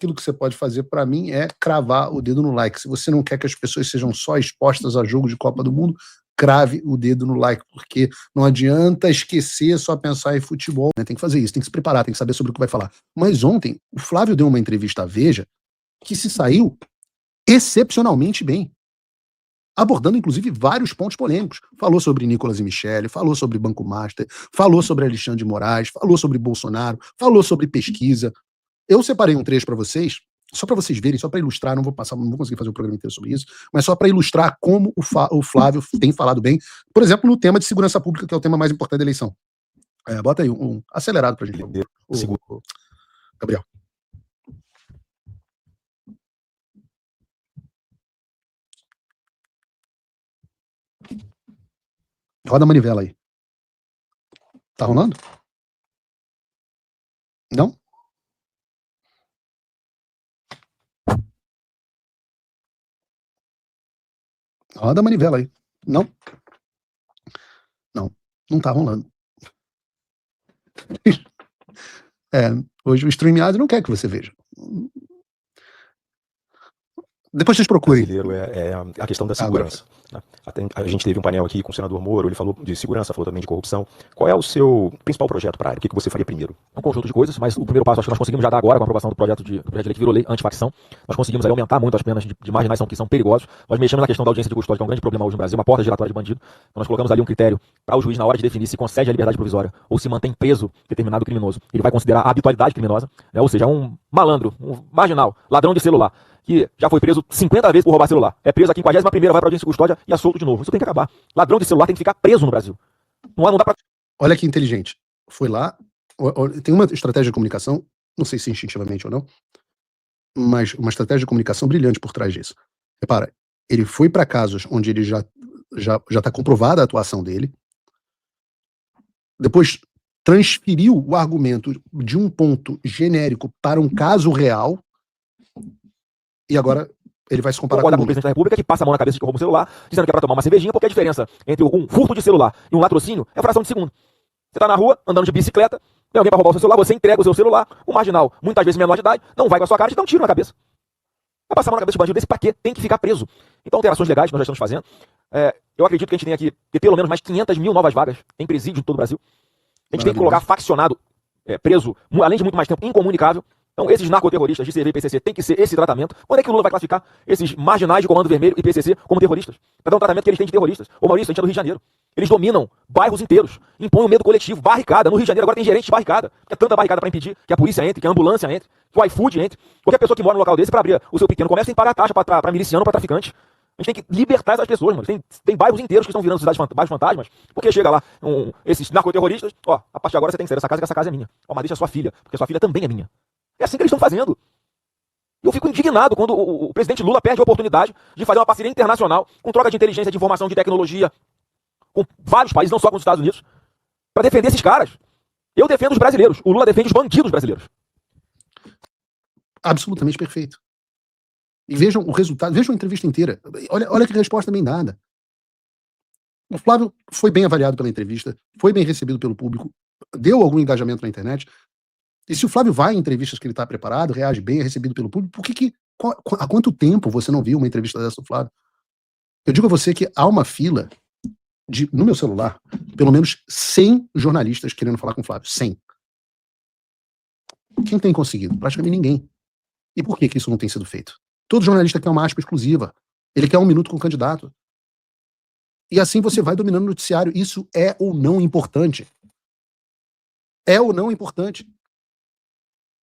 aquilo que você pode fazer para mim é cravar o dedo no like. Se você não quer que as pessoas sejam só expostas a jogo de Copa do Mundo, crave o dedo no like, porque não adianta esquecer só pensar em futebol, né? Tem que fazer isso, tem que se preparar, tem que saber sobre o que vai falar. Mas ontem, o Flávio deu uma entrevista à Veja que se saiu excepcionalmente bem, abordando inclusive vários pontos polêmicos. Falou sobre Nicolas e Michele, falou sobre Banco Master, falou sobre Alexandre de Moraes, falou sobre Bolsonaro, falou sobre pesquisa. Eu separei um trecho para vocês, só para vocês verem, só para ilustrar, não vou conseguir fazer um programa inteiro sobre isso, mas só para ilustrar como o Flávio tem falado bem, por exemplo, no tema de segurança pública, que é o tema mais importante da eleição. Bota aí um acelerado pra gente. Gabriel. Roda a manivela aí. Tá rolando? Não? Roda a manivela aí. Não? Não tá rolando. Hoje o StreamYard não quer que você veja. Depois vocês procurem. Brasileiro é a questão da segurança. Né? A gente teve um painel aqui com o senador Moro, ele falou de segurança, falou também de corrupção. Qual é o seu principal projeto para a área? O que você faria primeiro? Um conjunto de coisas, mas o primeiro passo acho que nós conseguimos já dar agora com a aprovação do projeto de lei que virou lei antifacção. Nós conseguimos aí aumentar muito as penas de marginais que são perigosos. Nós mexemos na questão da audiência de custódia, que é um grande problema hoje no Brasil, uma porta giratória de bandido. Então nós colocamos ali um critério para o juiz, na hora de definir se concede a liberdade provisória ou se mantém preso determinado criminoso. Ele vai considerar a habitualidade criminosa, né? Ou seja, um malandro, um marginal, ladrão de celular, que já foi preso 50 vezes por roubar celular. É preso aqui em 41ª, vai pra audiência de custódia e é solto de novo. Isso tem que acabar. Ladrão de celular tem que ficar preso no Brasil. Não dá pra... Olha que inteligente. Foi lá, tem uma estratégia de comunicação, não sei se instintivamente ou não, mas uma estratégia de comunicação brilhante por trás disso. Repara, ele foi para casos onde ele já tá comprovada a atuação dele, depois transferiu o argumento de um ponto genérico para um caso real, e agora ele vai se comparar com o presidente da República, que passa a mão na cabeça de que rouba um celular, dizendo que é pra tomar uma cervejinha, porque a diferença entre um furto de celular e um latrocínio é fração de segundo. Você tá na rua, andando de bicicleta, tem alguém pra roubar o seu celular, você entrega o seu celular, o marginal, muitas vezes menor de idade, não vai com a sua cara e te dá um tiro na cabeça. Vai passar a mão na cabeça de bandido desse pra quê? Tem que ficar preso. Então, alterações legais que nós já estamos fazendo. Eu acredito que a gente tem aqui pelo menos mais 500 mil novas vagas em presídio em todo o Brasil. A gente tem que colocar faccionado, preso, além de muito mais tempo, incomunicável. Então, esses narcoterroristas de CV e PCC tem que ser esse tratamento. Quando é que o Lula vai classificar esses marginais de Comando Vermelho e PCC como terroristas? Para dar um tratamento que eles têm de terroristas. Ô Maurício, a gente é do Rio de Janeiro. Eles dominam bairros inteiros, impõem o medo coletivo, barricada. No Rio de Janeiro agora tem gerente de barricada. É tanta barricada para impedir que a polícia entre, que a ambulância entre, que o iFood entre. Qualquer pessoa que mora num local desse, para abrir o seu pequeno comércio, tem que pagar taxa para miliciano, para traficante. A gente tem que libertar essas pessoas, mano. Tem bairros inteiros que estão virando bairros fantasmas, porque chega lá esses narcoterroristas, ó, a partir de agora você tem que sair dessa casa, que essa casa é minha. Ó, mas deixa a sua filha, porque a sua filha também é minha. É assim que eles estão fazendo. E eu fico indignado quando o presidente Lula perde a oportunidade de fazer uma parceria internacional com troca de inteligência, de informação, de tecnologia, com vários países, não só com os Estados Unidos, para defender esses caras. Eu defendo os brasileiros, o Lula defende os bandidos brasileiros. Absolutamente perfeito. E vejam o resultado, vejam a entrevista inteira. Olha que resposta bem dada. O Flávio foi bem avaliado pela entrevista, foi bem recebido pelo público, deu algum engajamento na internet. E se o Flávio vai em entrevistas que ele está preparado, reage bem, é recebido pelo público, há quanto tempo você não viu uma entrevista dessa do Flávio? Eu digo a você que há uma fila no meu celular, pelo menos 100 jornalistas querendo falar com o Flávio. 100. Quem tem conseguido? Praticamente ninguém. E por que isso não tem sido feito? Todo jornalista quer uma aspa exclusiva. Ele quer 1 minuto com o candidato. E assim você vai dominando o noticiário. Isso é ou não importante? É ou não importante?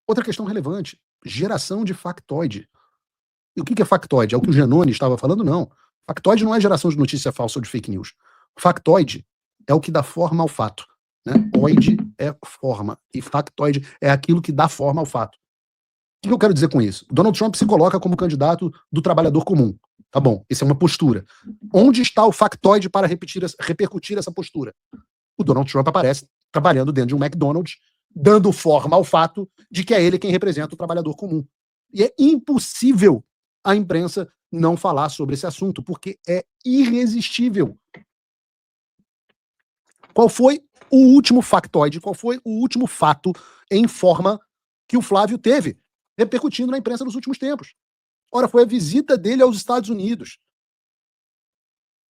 Outra questão relevante, geração de factoide. E o que é factoide? É o que o Genoni estava falando? Não. Factoide não é geração de notícia falsa ou de fake news. Factoide é o que dá forma ao fato. Né? Oide é forma. E factoide é aquilo que dá forma ao fato. O que eu quero dizer com isso? Donald Trump se coloca como candidato do trabalhador comum. Tá bom, isso é uma postura. Onde está o factoide para repercutir essa postura? O Donald Trump aparece trabalhando dentro de um McDonald's, dando forma ao fato de que é ele quem representa o trabalhador comum. E é impossível a imprensa não falar sobre esse assunto, porque é irresistível. Qual foi o último factoide, qual foi o último fato em forma que o Flávio teve? repercutindo na imprensa nos últimos tempos. Ora, foi a visita dele aos Estados Unidos.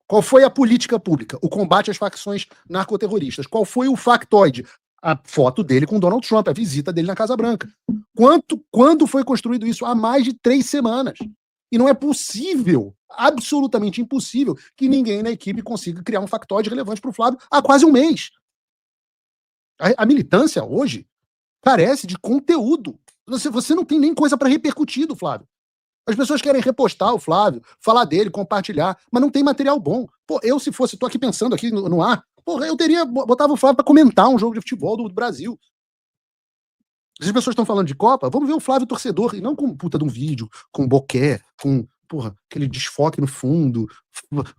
Qual foi a política pública? O combate às facções narcoterroristas. Qual foi o factoide? A foto dele com Donald Trump, a visita dele na Casa Branca. Quando foi construído isso? Há mais de 3 semanas. E não é possível, absolutamente impossível, que ninguém na equipe consiga criar um factoide relevante para o Flávio há quase um mês. A militância hoje carece de conteúdo. Você não tem nem coisa para repercutir do Flávio. As pessoas querem repostar o Flávio, falar dele, compartilhar, mas não tem material bom. Pô, eu se fosse, tô aqui pensando aqui no ar, porra, eu botava o Flávio para comentar um jogo de futebol do Brasil. As pessoas estão falando de Copa, vamos ver o Flávio torcedor, e não com puta de um vídeo, com boquê, com, porra, aquele desfoque no fundo,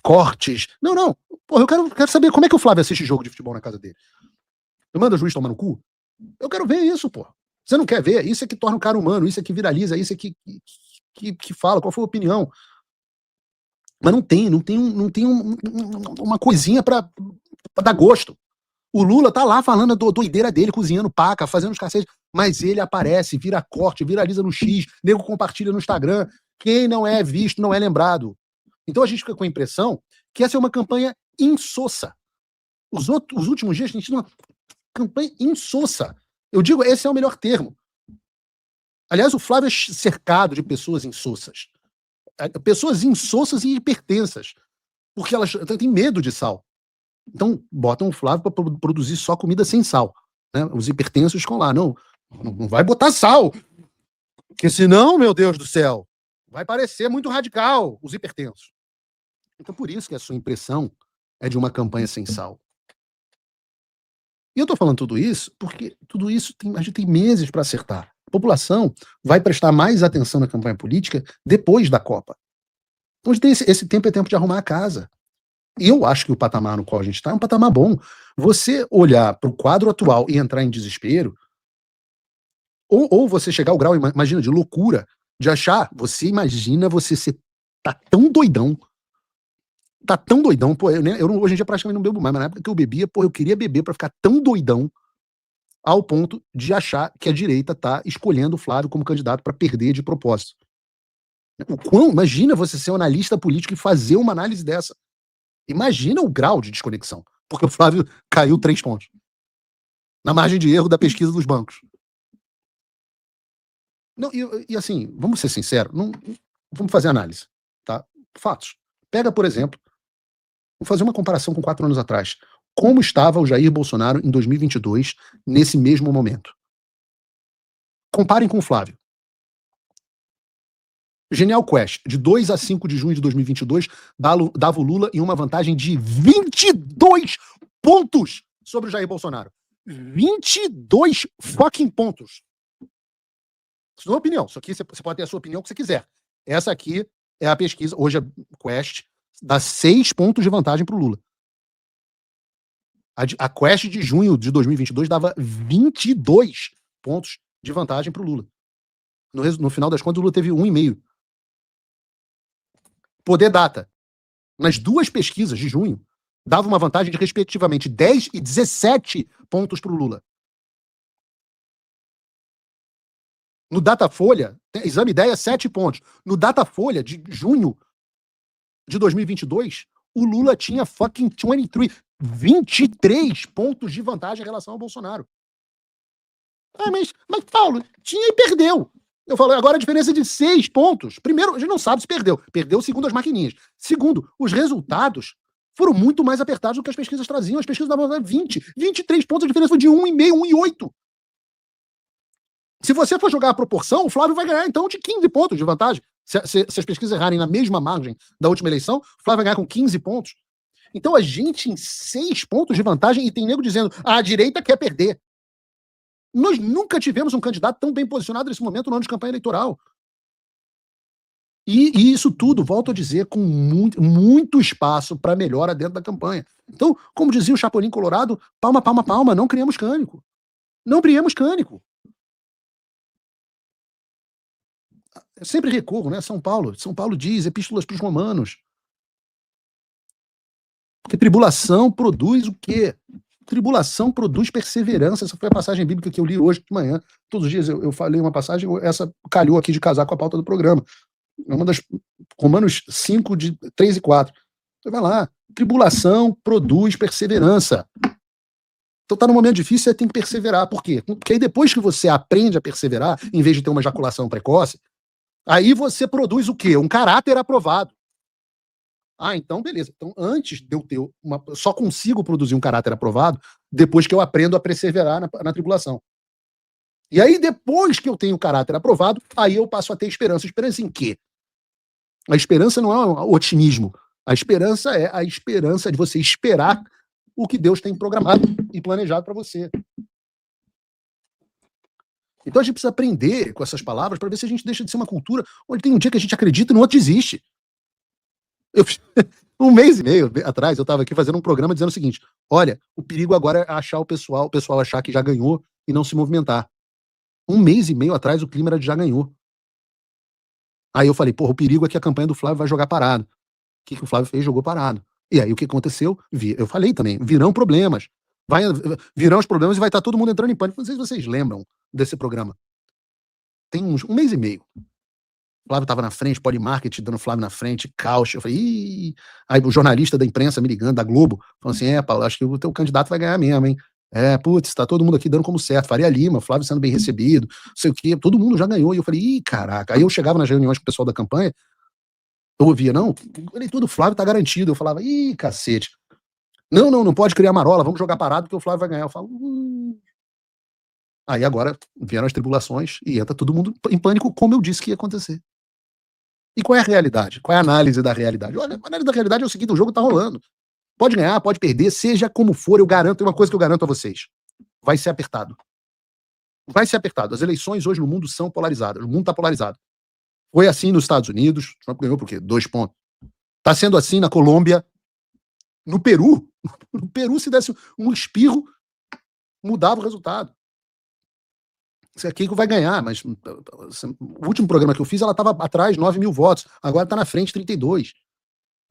cortes. Não. Porra, eu quero saber como é que o Flávio assiste jogo de futebol na casa dele. Eu mando o juiz tomar no cu? Eu quero ver isso, porra. Você não quer ver? Isso é que torna o cara humano, isso é que viraliza, isso é que fala, qual foi a opinião. Mas não tem uma coisinha pra dar gosto. O Lula tá lá falando da doideira dele, cozinhando paca, fazendo os cacetes, mas ele aparece, vira corte, viraliza no X, nego compartilha no Instagram. Quem não é visto não é lembrado. Então a gente fica com a impressão que essa é uma campanha insossa. Os últimos dias a gente tem uma campanha insossa. Eu digo, esse é o melhor termo. Aliás, o Flávio é cercado de pessoas insossas. Pessoas insossas e hipertensas. Porque elas têm medo de sal. Então, botam o Flávio para produzir só comida sem sal. Né? Os hipertensos ficam lá. Não vai botar sal. Porque senão, meu Deus do céu, vai parecer muito radical, os hipertensos. Então, por isso que a sua impressão é de uma campanha sem sal. E eu estou falando tudo isso porque tudo isso a gente tem meses para acertar. A população vai prestar mais atenção na campanha política depois da Copa. Então, a gente tem esse tempo, é tempo de arrumar a casa. E eu acho que o patamar no qual a gente está é um patamar bom. Você olhar para o quadro atual e entrar em desespero, ou você chegar ao grau, imagina, de loucura, de achar, você tá tão doidão, pô, hoje em dia praticamente não bebo mais, mas na época que eu bebia, pô, eu queria beber para ficar tão doidão ao ponto de achar que a direita tá escolhendo o Flávio como candidato para perder de propósito. Imagina você ser um analista político e fazer uma análise dessa. Imagina o grau de desconexão, porque o Flávio caiu 3 pontos na margem de erro da pesquisa dos bancos. Não, e assim, vamos ser sinceros, vamos fazer análise, tá? Fatos. Pega, por exemplo, vou fazer uma comparação com 4 anos atrás. Como estava o Jair Bolsonaro em 2022, nesse mesmo momento? Comparem com o Flávio. Genial Quest, de 2 a 5 de junho de 2022, dava o Lula em uma vantagem de 22 pontos sobre o Jair Bolsonaro. 22 fucking pontos. Isso não é opinião. Isso aqui você pode ter a sua opinião que você quiser. Essa aqui é a pesquisa. Hoje a Quest dá 6 pontos de vantagem para o Lula. A Quest de junho de 2022 dava 22 pontos de vantagem para o Lula. No final das contas, o Lula teve 1,5. Poder Data, nas 2 pesquisas de junho, dava uma vantagem de, respectivamente, 10 e 17 pontos para o Lula. No Datafolha, exame ideia, 7 pontos. No Datafolha, de junho de 2022, o Lula tinha fucking 23 pontos de vantagem em relação ao Bolsonaro. Mas Paulo, tinha e perdeu. Eu falo, agora a diferença é de 6 pontos. Primeiro, a gente não sabe se perdeu. Perdeu segundo as maquininhas. Segundo, os resultados foram muito mais apertados do que as pesquisas traziam. As pesquisas davam 23 pontos, a diferença foi de 1,5, 1,8. Se você for jogar a proporção, o Flávio vai ganhar, então, de 15 pontos de vantagem. Se as pesquisas errarem na mesma margem da última eleição, o Flávio vai ganhar com 15 pontos. Então, a gente em 6 pontos de vantagem e tem nego dizendo, a direita quer perder. Nós nunca tivemos um candidato tão bem posicionado nesse momento no ano de campanha eleitoral. E isso tudo, volto a dizer, com muito espaço para melhora dentro da campanha. Então, como dizia o Chapolin Colorado, palma, palma, palma, não criamos cânico. Não criamos cânico. Eu sempre recorro, né? São Paulo diz, epístolas para os romanos. Porque tribulação produz o quê? Tribulação produz perseverança. Essa foi a passagem bíblica que eu li hoje de manhã. Todos os dias eu falei uma passagem, essa calhou aqui de casar com a pauta do programa. É uma das Romanos 5, de 3 e 4. Então vai lá. Tribulação produz perseverança. Então tá num momento difícil, você tem que perseverar. Por quê? Porque aí depois que você aprende a perseverar, em vez de ter uma ejaculação precoce, aí você produz o quê? Um caráter aprovado. Então beleza. Então antes de eu ter só consigo produzir um caráter aprovado depois que eu aprendo a perseverar na tribulação. E aí depois que eu tenho o caráter aprovado, aí eu passo a ter esperança. Esperança em quê? A esperança não é um otimismo. A esperança é a esperança de você esperar o que Deus tem programado e planejado para você. Então a gente precisa aprender com essas palavras para ver se a gente deixa de ser uma cultura onde tem um dia que a gente acredita e no outro desiste. Um mês e meio atrás eu estava aqui fazendo um programa dizendo o seguinte: olha, o perigo agora é achar o pessoal achar que já ganhou e não se movimentar. Um mês e meio atrás o clima era de já ganhou. Aí eu falei, porra, o perigo é que a campanha do Flávio vai jogar parado. O que o Flávio fez? Jogou parado. E aí o que aconteceu? Eu falei também, virão problemas. Virão os problemas e vai estar todo mundo entrando em pânico. Não sei se vocês lembram desse programa. Tem um mês e meio. O Flávio estava na frente, Polymarket dando o Flávio na frente, caos. Eu falei, ih. Aí o jornalista da imprensa me ligando, da Globo, falando assim, Paulo, acho que o teu candidato vai ganhar mesmo, hein? Putz, tá todo mundo aqui dando como certo. Faria Lima, Flávio sendo bem recebido, não sei o quê, todo mundo já ganhou. E eu falei, ih, caraca. Aí eu chegava nas reuniões com o pessoal da campanha, eu ouvia, não, o eleitor do Flávio tá garantido. Eu falava, ih, cacete. Não pode criar marola, vamos jogar parado porque o Flávio vai ganhar. Eu falo, Aí agora vieram as tribulações e entra todo mundo em pânico, como eu disse que ia acontecer. E qual é a realidade? Qual é a análise da realidade? Olha, a análise da realidade é o seguinte: o jogo tá rolando. Pode ganhar, pode perder, seja como for, eu garanto, tem uma coisa que eu garanto a vocês: vai ser apertado. Vai ser apertado. As eleições hoje no mundo são polarizadas. O mundo tá polarizado. Foi assim nos Estados Unidos, Trump ganhou por quê? 2 pontos. Tá sendo assim na Colômbia, no Peru. No Peru, se desse um espirro, mudava o resultado. Quem vai ganhar, mas o último programa que eu fiz, ela estava atrás, 9 mil votos. Agora está na frente, 32.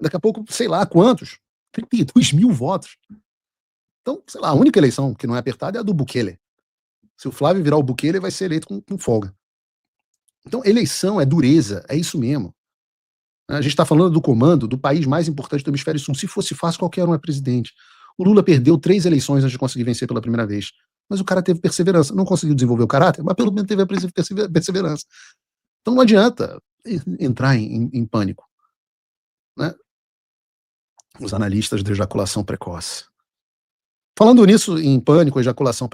Daqui a pouco, sei lá quantos. 32 mil votos. Então, sei lá, a única eleição que não é apertada é a do Bukele. Se o Flávio virar o Bukele, ele vai ser eleito com folga. Então, eleição é dureza, é isso mesmo. A gente está falando do comando do país mais importante do hemisfério sul. Se fosse fácil, qualquer um é presidente. O Lula perdeu 3 eleições antes de conseguir vencer pela primeira vez. Mas o cara teve perseverança. Não conseguiu desenvolver o caráter, mas pelo menos teve a perseverança. Então não adianta entrar em pânico. Né? Os analistas de ejaculação precoce. Falando nisso, em pânico, ejaculação